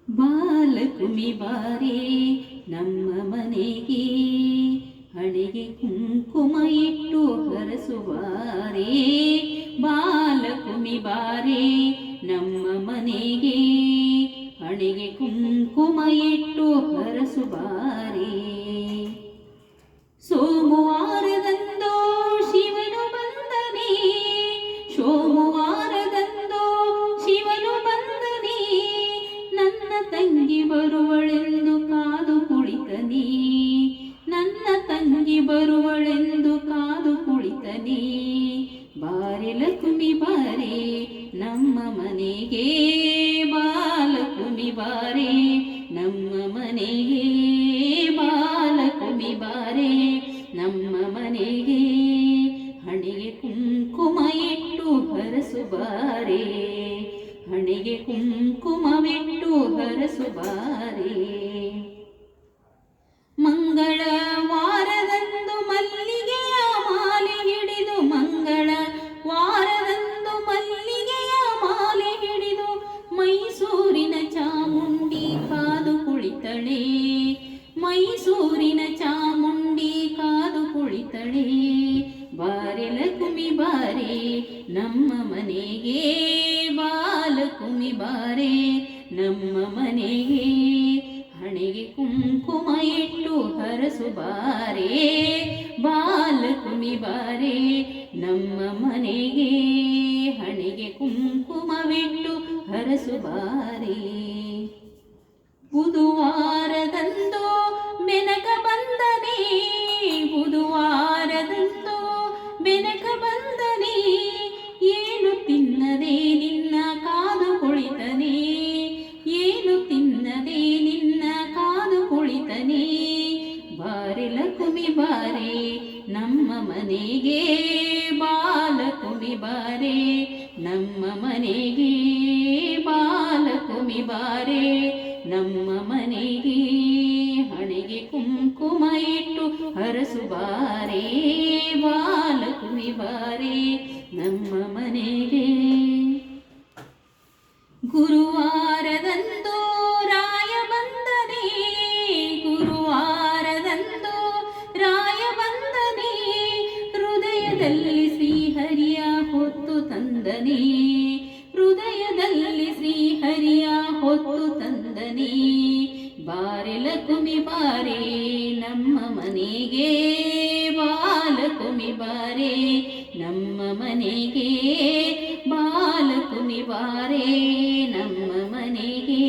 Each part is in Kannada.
ಬಾಲಕುಮಿ ಬಾರೆ ನಮ್ಮ ಮನೆಗೆ, ಹಣೆಗೆ ಕುಂಕುಮ ಇಟ್ಟು ಹರಸುವಾರೆ. ಬಾಲಕುಮಿ ಬಾರೆ ನಮ್ಮ ಮನೆಗೆ, ಹಣೆಗೆ ಕುಂಕುಮ ಇಟ್ಟು ಹರಸುವಾರೆ. ಸೋಮವಾರದಂದೋ ಶಿವನು ಬಂದನೆ, ಸೋಮವಾರದಂದೋ ಶಿವನು ಬಂದನೆ, ನನ್ನ ತಂಗಿ ಬರುವಳೆಂದು ಕಾದು ಕುಳಿತನೆ, ನನ್ನ ತಂಗಿ ಬರುವಳೆಂದು ಕಾದು ಕುಳಿತನೆ. ಬಾರೆ ಲಕ್ಷ್ಮಿ ಬಾರೆ ನಮ್ಮ ಮನೆಗೆ, ಬಾಲಕುಮಿ ಬಾರೆ ನಮ್ಮ ಮನೆಗೆ, ಬಾಲಕುಮಿ ಬಾರೆ ನಮ್ಮ ಮನೆಗೆ, ಹಣೆಗೆ ಕುಂಕುಮ ಇಟ್ಟು ಹರಸುಬಾರೆ, ಹಣೆಗೆ ಕುಂಕುಮವಿಟ್ಟು ಹರಸುಬಾರೆ. ಮಂಗಳವಾರದಂದು ಮಲ್ಲಿಗೆಯ ಮಾಲೆ ಹಿಡಿದು, ಮಂಗಳವಾರದಂದು ಮಲ್ಲಿಗೆಯ ಮಾಲೆ ಹಿಡಿದು, ಮೈಸೂರಿನ ಚಾಮುಂಡಿ ಕಾದು ಕುಳಿತಳೆ, ಮೈಸೂರಿನ ಚಾಮುಂಡಿ ಕಾದು ಕುಳಿತಳೆ. ಬಾರೆ ಲಕ್ಷ್ಮಿ ಬಾರೆ ನಮ್ಮ ಮನೆಗೆ, ಬಾಲಕುಮಿ ಬಾರೆ ನಮ್ಮ ಮನೆಗೆ, ಹಣೆಗೆ ಕುಂಕುಮ ಇಟ್ಟು ಹರಸುಬಾರೆ. ಬಾಲಕುಮಿ ಬಾರೆ ನಮ್ಮ ಮನೆಗೆ, ಹಣೆಗೆ ಕುಂಕುಮವಿಟ್ಟು ಹರಸುಬಾರೆ. ಬುಧವಾರದಂದೋ ಬೆನಕ ಬಂದನೆ, ಬುಧವಾರದಂದೋ ಬೆನಕ ಬಂದನೆ, ಏನು ತಿನ್ನದೆ ನಿನ್ನ ಕಾದು ಕುಳಿತನೆ, ಏನು ತಿನ್ನದೆ ನಿನ್ನ ಕಾದು ಕುಳಿತನೆ. ಬಾರೆ ಲಕ್ಷ್ಮಿ ಬಾರೆ ನಮ್ಮ ಮನೆಗೆ, ಬಾಲಕುಮಿ ಬಾರೆ ನಮ್ಮ ಮನೆಗೆ, ಬಾಲಕುಮಿ ಬಾರೆ ನಮ್ಮ ಮನೆಗೆ, ಹಣೆಗೆ ಕುಂಕುಮ ಇಟ್ಟು ಹರಸುಬಾರೆ. ಬಾಲಕುಮಿ ಬಾರೆ ನಮ್ಮ ಮನೆಗೆ. ಗುರುವಾರದಂದೋ ರಾಯ ಬಂದನೆ, ಗುರುವಾರದಂದೋ ರಾಯ ಬಂದನೆ, ಹೃದಯದಲ್ಲಿ ಶ್ರೀಹರಿಯ ಹೊತ್ತು ತಂದನೆ, ಹೃದಯದಲ್ಲಿ ಶ್ರೀಹರಿಯ ಹೊತ್ತು ತಂದನೆ. ಬಾರೆ ಲಕ್ಷ್ಮಿ ಬಾರೆ ನಮ್ಮ ಮನೆಗೆ, ಬಾಲಕುಮಿ ಬಾರೆ ನಮ್ಮ ಮನೆಗೆ, ಬಾಲಕುಮಿ ಬಾರೆ ನಮ್ಮ ಮನೆಗೆ,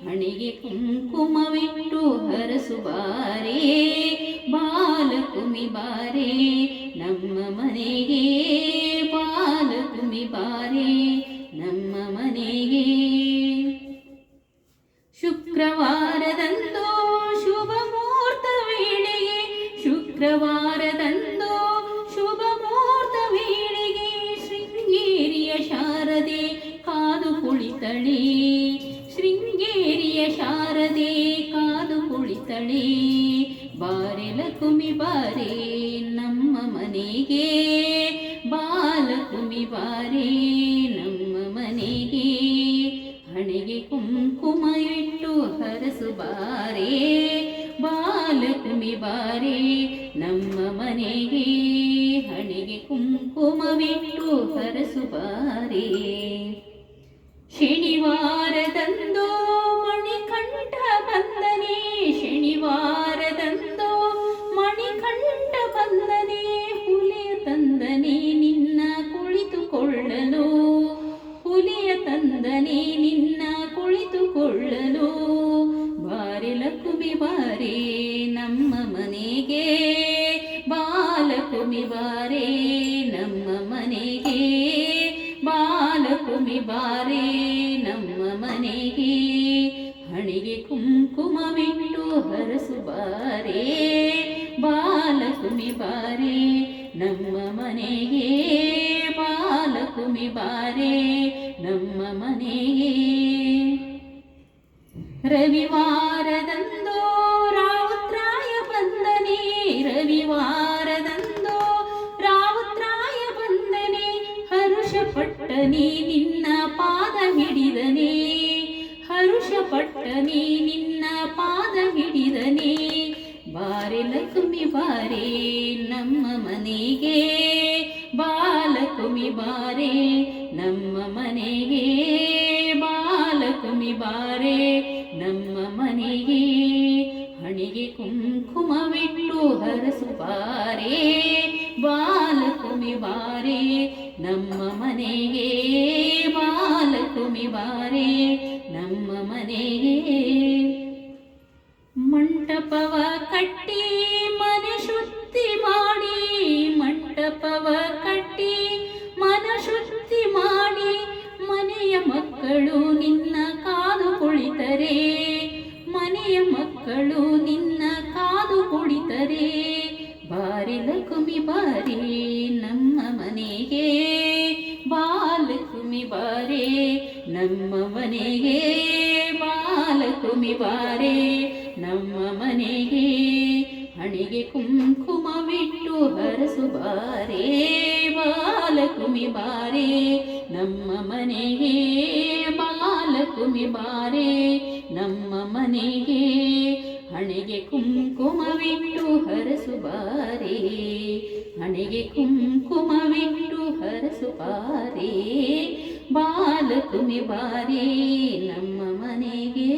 ಹಣೆಗೆ ಕುಂಕುಮವಿಟ್ಟು ಹರಸುಬಾರೆ. ಬಾಲಕುಮಿ ಬಾರೆ ನಮ್ಮ ಮನೆಗೆ, ಬಾಲಕುಮಿ ಬಾರೆ ನಮ್ಮ ಮನೆಗೆ. ಶುಕ್ರವಾರದಂದೋ ಶುಭ ಮುಹೂರ್ತ ವೇಳೆಗೆ, ಶುಕ್ರವಾರದಂದೋ ಶುಭ ಮುಹೂರ್ತ ವೇಳೆಗೆ, ಶೃಂಗೇರಿಯ ಶಾರದೆ ಕಾದು ಕುಳಿತಳೆ, ಶೃಂಗೇರಿಯ ಶಾರದೆ ಕಾದು ಕುಳಿತಳೆ. ಬಾರೆ ಲಕ್ಷ್ಮಿ ಬಾರೆ ನಮ್ಮ ಮನೆಗೆ, ಬಾಲಕುಮಿ ಬಾರೆ ನಮ್ಮ ಮನೆಗೆ, ಹಣೆಗೆ ಕುಂಕುಮ ಇಟ್ಟು ಹರಸುಬಾರೆ. ಬಾಲಕುಮಿ ಬಾರೆ ನಮ್ಮ ಮನೆಗೆ, ಹಣೆಗೆ ಕುಂಕುಮವಿಟ್ಟು ಹರಸುಬಾರೆ. ಶನಿವಾರದಂದೋ ಮಣಿಕಂಠ ಬಂದನೆ, ಶನಿವಾರದಂದೋ ಮಣಿಕಂಠ ಬಂದನೆ, ಹುಲಿಯ ತಂದನೆ ನಿನ್ನ ಕುಳಿತುಕೊಳ್ಳಲು, ಹುಲಿಯ ತಂದನೆ ನಿನ್ನ ಕುಳಿತುಕೊಳ್ಳಲು. ಬಾರೆ ಲಕ್ಷ್ಮಿ ಬಾರೆ ನಮ್ಮ ಮನೆಗೆ, ಬಾಲಕುಮಿ ಬಾರೆ ನಮ್ಮ ಮನೆಗೆ, ಬಾಲಕುಮಿ ಬಾರೆ ನಮ್ಮ ಮನೆಗೆ, ಹಣೆಗೆ ಕುಂಕುಮವಿಟ್ಟು ಹರಸುಬಾರೆ. ಬಾಲಕುಮಿ ಬಾರೆ ನಮ್ಮ ಮನೆಗೆ, ಬಾಲಕುಮಿ ಬಾರೆ ನಮ್ಮ ಮನೆಗೆ. ರವಿವಾರದಂದೋ ರಾವುತ್ರಾಯ ಬಂದನೆ, ರವಿವಾರದಂದೋ ರಾವುತ್ರಾಯ ಬಂದನೆ, ಹರುಷ ಪಟ್ಟನೆ ನಿನ್ನ ಪಾದ ಹಿಡಿದನೆ, ಹರುಷಪಟ್ಟನೆ ನಿನ್ನ ಪಾದ ಹಿಡಿದನೆ. ಬಾರೆ ಲಕ್ಷ್ಮಿ ಬಾರೆ ನಮ್ಮ ಮನೆಗೆ, ಬಾಲಕುಮಿ ಬಾರೆ ನಮ್ಮ ಮನೆಗೆ, ಬಾಲಕುಮಿ ಬಾರೆ ನಮ್ಮ ಮನೆಗೆ. ಹಣೆಗೆ ಕುಂಕುಮವಿಟ್ಟು ಹರಸು ಬಾರೆ, ಬಾಲಕುಮಿ ಬಾರೆ ನಮ್ಮ ಮನೆಗೆ, ಬಾಲಕುಮಿ ಬಾರೆ ನಮ್ಮ ಮನೆಗೆ. ಮಂಟಪವ ಕಟ್ಟಿ ಮನೆ ಶುದ್ಧಿ ಮಾಡಿ, ಮಂಟಪವ ಕಟ್ಟಿ ಮನ ಶುದ್ಧಿ ಮಾಡಿ, ಮನೆಯ ಮಕ್ಕಳು ನಿನ್ನ ಕಾದು ಕುಳಿತರೆ, ಮನೆಯ ಮಕ್ಕಳು ನಿನ್ನ ಕಾದು ಕುಳಿತರೆ. ಬಾರಿ ಲಕ್ಷ್ಮಿ ಬಾರಿ ನಮ್ಮ ಮನೆಗೆ, ಬಾಲಕುಮಿ ಬಾರೆ ನಮ್ಮ ಮನೆಗೆ, ಬಾಲಕುಮಿ ಬಾರೆ ನಮ್ಮ ಮನೆಗೆ. ಹಣೆಗೆ ಕುಂಕುಮವಿಟ್ಟು ಹರಸು ಬಾರೆ, ಬಾಲಕುಮಿ ಬಾರೆ ನಮ್ಮ ಮನೆಗೆ, ಬಾಲಕುಮಿ ಬಾರೆ ನಮ್ಮ ಮನೆಗೆ. ಹಣೆಗೆ ಕುಂಕುಮವಿಟ್ಟು ಹರಸು ಬಾರೆ, ಹಣೆಗೆ ಕುಂಕುಮವಿಟ್ಟು ಹರಸು ಬಾರೆ, ಬಾಲಕುಮಿ ಬಾರೆ ನಮ್ಮ ಮನೆಗೆ.